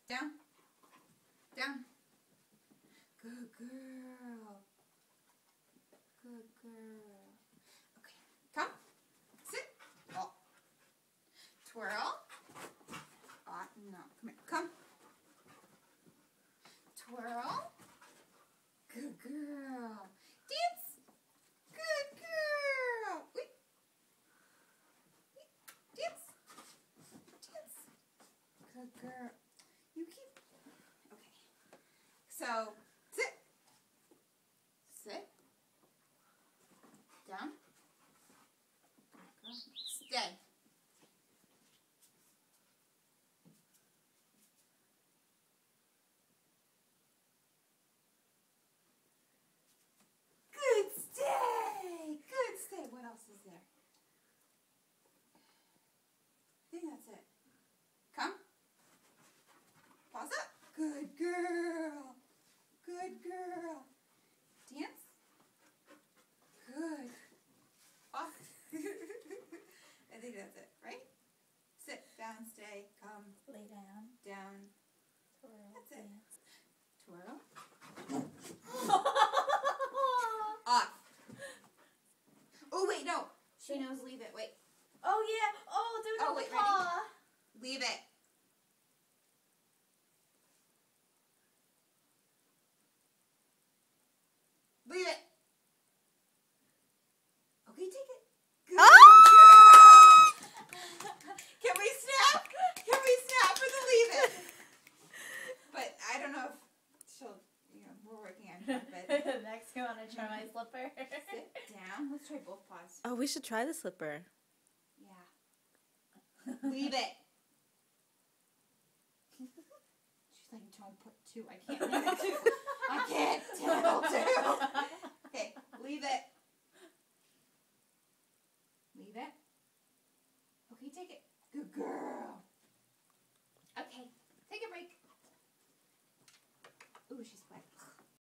Down. Down. Good girl. Good girl. Okay. Come. Sit. Oh. Twirl. No. Come here. Come. Twirl. Good girl. Dance. Good girl. Wait. Dance. Dance. Good girl. You keep. Okay. So, sit. Sit. Down. Stay. Good stay. Good stay. What else is there? I think that's it. Come. Pause up. Good girl. Good girl. Dance. Good. Off. I think that's it, right? Sit, down, stay, come. Lay down. Down. Twirl. That's it. Dance. Twirl. Off. Oh, wait, no. She knows leave it. Wait. Oh, yeah. Oh, do it Oh, with wait, the ready? paw. Leave it. Leave it. Okay, take it. Good girl. Can we snap? Can we snap for the leave it? But I don't know if she'll, we're working on her, but Next, you want to try my slipper? sit down. Let's try both paws. Oh, we should try the slipper. Yeah. Leave it. She's like, don't put two. I can't leave it two. I can't tell two. Okay, leave it. Leave it. Okay, take it. Good girl.